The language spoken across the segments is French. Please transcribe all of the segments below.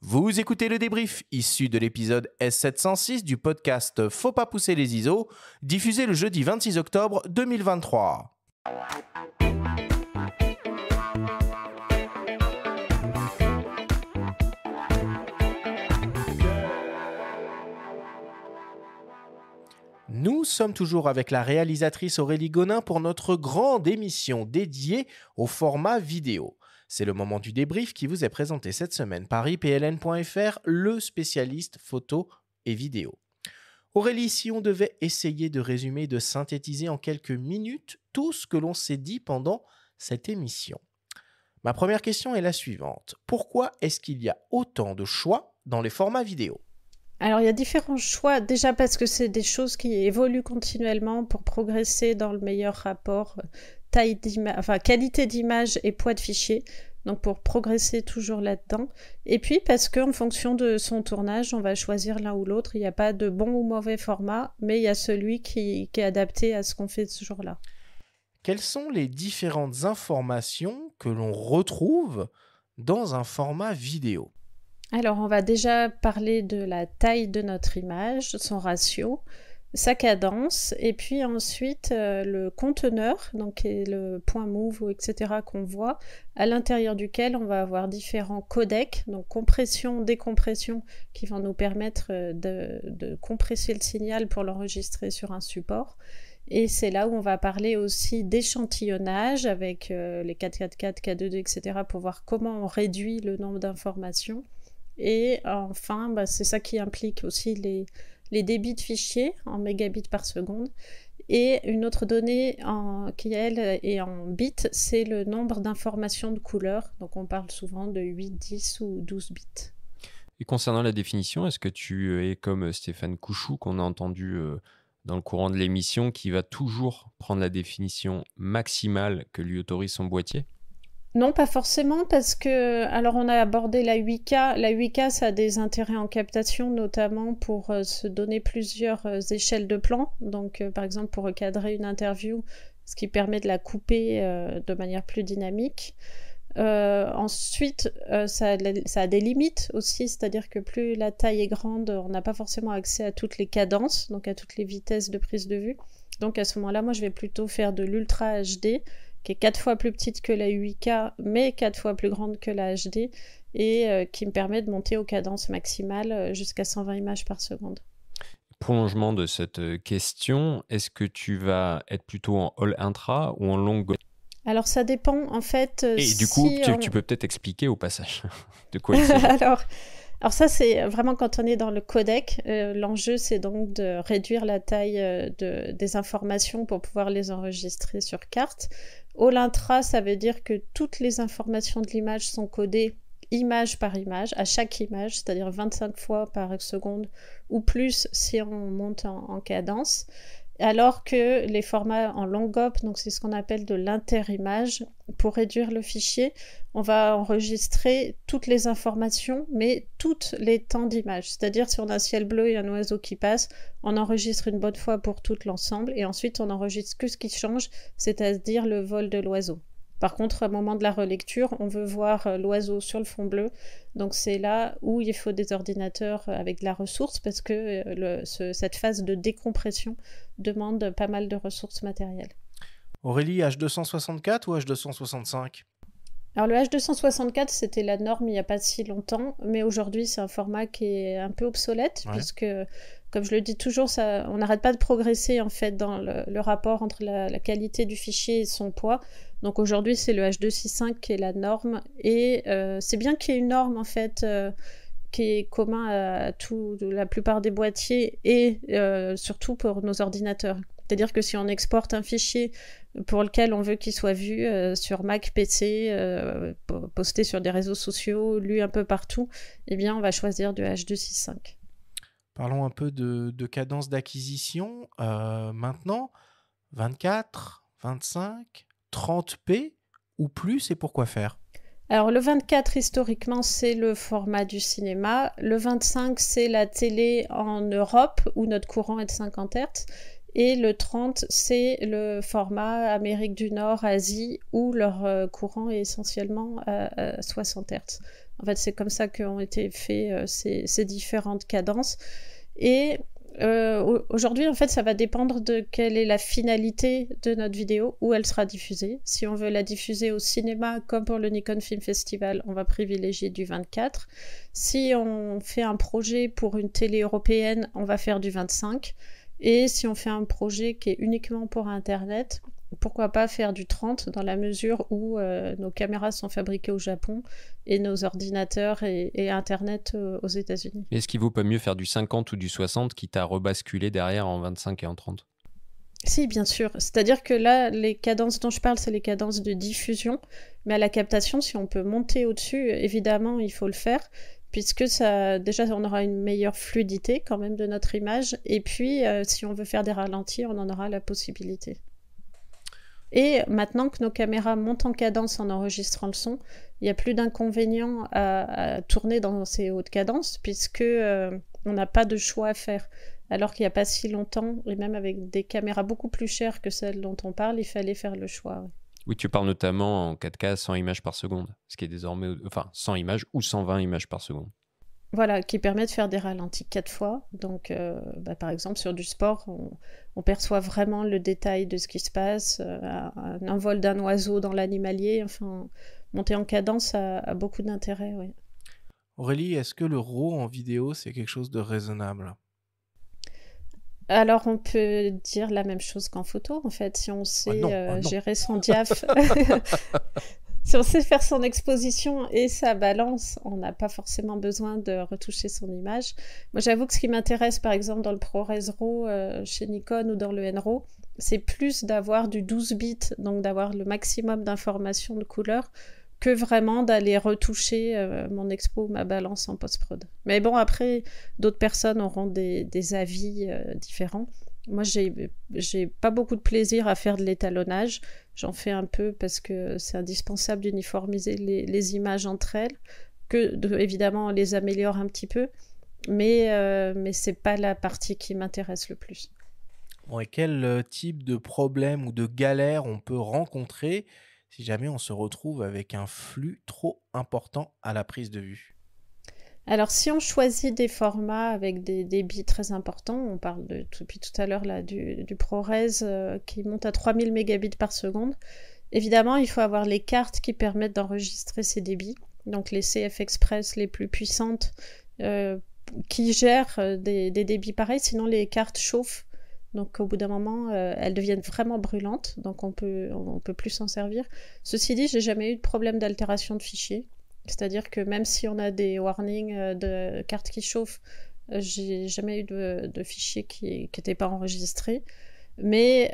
Vous écoutez le débrief issu de l'épisode S706 du podcast Faut pas pousser les ISO, diffusé le jeudi 26 octobre 2023. Nous sommes toujours avec la réalisatrice Aurélie Gonin pour notre grande émission dédiée au format vidéo. C'est le moment du débrief qui vous est présenté cette semaine par ipln.fr, le spécialiste photo et vidéo. Aurélie, si on devait essayer de résumer, de synthétiser en quelques minutes tout ce que l'on s'est dit pendant cette émission. Ma première question est la suivante. Pourquoi est-ce qu'il y a autant de choix dans les formats vidéo ? Alors, il y a différents choix, déjà parce que c'est des choses qui évoluent continuellement pour progresser dans le meilleur rapport qualité d'image et poids de fichier, donc pour progresser toujours là-dedans. Et puis parce qu'en fonction de son tournage, on va choisir l'un ou l'autre. Il n'y a pas de bon ou mauvais format, mais il y a celui qui est adapté à ce qu'on fait ce jour-là. Quelles sont les différentes informations que l'on retrouve dans un format vidéo ? Alors, on va déjà parler de la taille de notre image, son ratio, sa cadence, et puis ensuite le conteneur, donc qui est le point move, etc. qu'on voit, à l'intérieur duquel on va avoir différents codecs, donc compression, décompression, qui vont nous permettre de compresser le signal pour l'enregistrer sur un support. Et c'est là où on va parler aussi d'échantillonnage avec les 444, K2.2, etc. pour voir comment on réduit le nombre d'informations. Et enfin, c'est ça qui implique aussi les débits de fichiers en mégabits par seconde. Et une autre donnée qui, elle, est en bits, c'est le nombre d'informations de couleurs. Donc on parle souvent de 8, 10 ou 12 bits. Et concernant la définition, est-ce que tu es comme Stéphane Couchou, qu'on a entendu dans le courant de l'émission, qui va toujours prendre la définition maximale que lui autorise son boîtier ? Non, pas forcément, parce que, alors on a abordé la 8K. La 8K, ça a des intérêts en captation, notamment pour se donner plusieurs échelles de plan. Donc, par exemple, pour recadrer une interview, ce qui permet de la couper de manière plus dynamique. Ensuite, ça a des limites aussi, c'est-à-dire que plus la taille est grande, on n'a pas forcément accès à toutes les cadences, donc à toutes les vitesses de prise de vue. Donc, à ce moment-là, moi, je vais plutôt faire de l'Ultra HD, qui est 4 fois plus petite que la 8K, mais 4 fois plus grande que la HD, et qui me permet de monter aux cadences maximales jusqu'à 120 images par seconde. Prolongement de cette question, est-ce que tu vas être plutôt en all intra ou en long? Alors ça dépend en fait. Et du coup, tu peux peut-être expliquer au passage de quoi il s'agit. Alors ça, c'est vraiment quand on est dans le codec. L'enjeu, c'est donc de réduire la taille des informations pour pouvoir les enregistrer sur carte. All intra, ça veut dire que toutes les informations de l'image sont codées image par image, à chaque image, c'est-à-dire 25 fois par seconde ou plus si on monte en cadence. Alors que les formats en long op, donc c'est ce qu'on appelle de l'interimage, pour réduire le fichier, on va enregistrer toutes les informations, mais tous les temps d'image. C'est-à-dire si on a un ciel bleu et un oiseau qui passe, on enregistre une bonne fois pour tout l'ensemble, et ensuite on enregistre que ce qui change, c'est-à-dire le vol de l'oiseau. Par contre, au moment de la relecture, on veut voir l'oiseau sur le fond bleu. Donc c'est là où il faut des ordinateurs avec de la ressource parce que cette phase de décompression demande pas mal de ressources matérielles. Aurélie, H264 ou H265 ? Alors le H264, c'était la norme il n'y a pas si longtemps, mais aujourd'hui c'est un format qui est un peu obsolète, puisque, comme je le dis toujours, on n'arrête pas de progresser en fait dans le rapport entre la qualité du fichier et son poids. Donc aujourd'hui c'est le H265 qui est la norme, et c'est bien qu'il y ait une norme en fait qui est commun à la plupart des boîtiers et surtout pour nos ordinateurs. C'est-à-dire que si on exporte un fichier pour lequel on veut qu'il soit vu sur Mac, PC, posté sur des réseaux sociaux, lu un peu partout, eh bien on va choisir du H265. Parlons un peu de cadence d'acquisition. Maintenant, 24, 25, 30p ou plus, et pourquoi faire ? Alors le 24 historiquement c'est le format du cinéma, le 25 c'est la télé en Europe où notre courant est de 50 Hz. Et le 30, c'est le format Amérique du Nord, Asie, où leur courant est essentiellement à 60 Hz. En fait, c'est comme ça qu'ont été faites ces différentes cadences. Et aujourd'hui, en fait, ça va dépendre de quelle est la finalité de notre vidéo, où elle sera diffusée. Si on veut la diffuser au cinéma, comme pour le Nikon Film Festival, on va privilégier du 24. Si on fait un projet pour une télé européenne, on va faire du 25. Et si on fait un projet qui est uniquement pour Internet, pourquoi pas faire du 30 dans la mesure où nos caméras sont fabriquées au Japon et nos ordinateurs et Internet aux États-Unis. Est-ce qu'il vaut pas mieux faire du 50 ou du 60 quitte à rebasculer derrière en 25 et en 30? Si, bien sûr. C'est-à-dire que là, les cadences dont je parle, c'est les cadences de diffusion. Mais à la captation, si on peut monter au-dessus, évidemment, il faut le faire. Puisque ça, déjà, on aura une meilleure fluidité quand même de notre image. Et puis, si on veut faire des ralentis, on en aura la possibilité. Et maintenant que nos caméras montent en cadence en enregistrant le son, il n'y a plus d'inconvénient à tourner dans ces hautes cadences, puisque on n'a pas de choix à faire. Alors qu'il n'y a pas si longtemps, et même avec des caméras beaucoup plus chères que celles dont on parle, il fallait faire le choix. Oui, tu parles notamment en 4K 100 images par seconde, ce qui est désormais, enfin 100 images ou 120 images par seconde. Voilà, qui permet de faire des ralentis 4 fois. Donc, par exemple, sur du sport, on perçoit vraiment le détail de ce qui se passe, un envol d'un oiseau dans l'animalier. Enfin, monter en cadence a beaucoup d'intérêt, oui. Aurélie, est-ce que le RAW en vidéo, c'est quelque chose de raisonnable? Alors, on peut dire la même chose qu'en photo, en fait, si on sait non. gérer son diaph. Si on sait faire son exposition et sa balance, on n'a pas forcément besoin de retoucher son image. Moi, j'avoue que ce qui m'intéresse, par exemple, dans le ProRes RAW chez Nikon ou dans le NRAW, c'est plus d'avoir du 12 bits, donc d'avoir le maximum d'informations de couleurs, que vraiment d'aller retoucher mon expo, ma balance en post-prod. Mais bon, après, d'autres personnes auront des avis différents. Moi, j'ai pas beaucoup de plaisir à faire de l'étalonnage. J'en fais un peu parce que c'est indispensable d'uniformiser les images entre elles, évidemment, on les améliore un petit peu, mais c'est pas la partie qui m'intéresse le plus. Bon, et quel type de problème ou de galère on peut rencontrer si jamais on se retrouve avec un flux trop important à la prise de vue? Alors, si on choisit des formats avec des débits très importants, on parle depuis tout à l'heure là, du ProRes qui monte à 3000 mégabits par seconde, évidemment, il faut avoir les cartes qui permettent d'enregistrer ces débits, donc les CF Express les plus puissantes qui gèrent des débits pareils, sinon les cartes chauffent. Donc au bout d'un moment, elles deviennent vraiment brûlantes, donc on peut plus s'en servir. Ceci dit, j'ai jamais eu de problème d'altération de fichiers. C'est-à-dire que même si on a des warnings de cartes qui chauffent, j'ai jamais eu de fichiers qui n'étaient pas enregistrés. Mais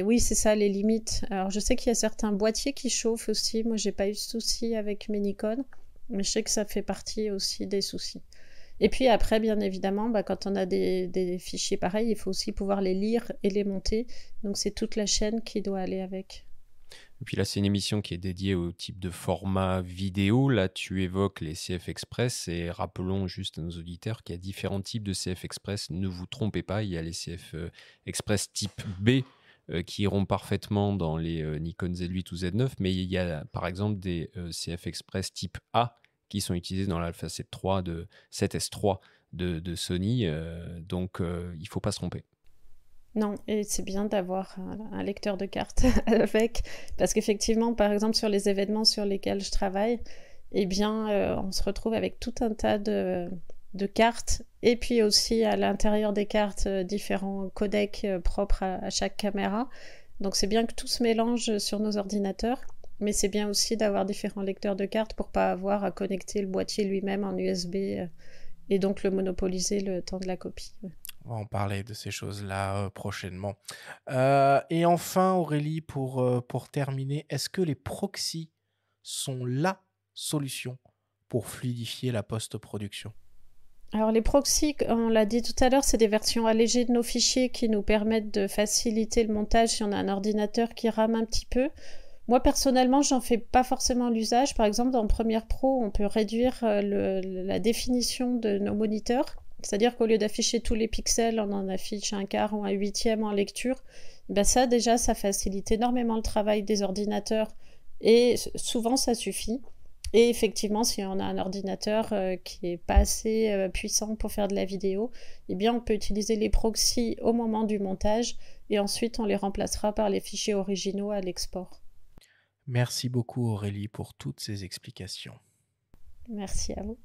oui, c'est ça les limites. Alors je sais qu'il y a certains boîtiers qui chauffent aussi. Moi, j'ai pas eu de soucis avec mes Nikon, mais je sais que ça fait partie aussi des soucis. Et puis après, bien évidemment, quand on a des fichiers pareils, il faut aussi pouvoir les lire et les monter. Donc c'est toute la chaîne qui doit aller avec. Et puis là, c'est une émission qui est dédiée au type de format vidéo. Là, tu évoques les CF Express et rappelons juste à nos auditeurs qu'il y a différents types de CF Express. Ne vous trompez pas, il y a les CF Express type B qui iront parfaitement dans les Nikon Z8 ou Z9, mais il y a par exemple des CF Express type A qui sont utilisés dans l'Alpha 7S3 de Sony. Donc, il ne faut pas se tromper. Non, et c'est bien d'avoir un lecteur de cartes avec, parce qu'effectivement, par exemple, sur les événements sur lesquels je travaille, eh bien, on se retrouve avec tout un tas de cartes, et puis aussi à l'intérieur des cartes, différents codecs propres à chaque caméra. Donc c'est bien que tout se mélange sur nos ordinateurs, mais c'est bien aussi d'avoir différents lecteurs de cartes pour pas avoir à connecter le boîtier lui-même en USB et donc le monopoliser le temps de la copie. On va en parler de ces choses-là prochainement. Et enfin, Aurélie, pour terminer, est-ce que les proxys sont la solution pour fluidifier la post-production? Alors les proxys, on l'a dit tout à l'heure, c'est des versions allégées de nos fichiers qui nous permettent de faciliter le montage si on a un ordinateur qui rame un petit peu. Moi personnellement, j'en fais pas forcément l'usage. Par exemple, dans Premiere Pro, on peut réduire la définition de nos moniteurs. C'est-à-dire qu'au lieu d'afficher tous les pixels, on en affiche un quart ou un huitième en lecture. Ben ça, déjà, ça facilite énormément le travail des ordinateurs et souvent, ça suffit. Et effectivement, si on a un ordinateur qui n'est pas assez puissant pour faire de la vidéo, eh bien, on peut utiliser les proxys au moment du montage et ensuite on les remplacera par les fichiers originaux à l'export. Merci beaucoup Aurélie pour toutes ces explications. Merci à vous.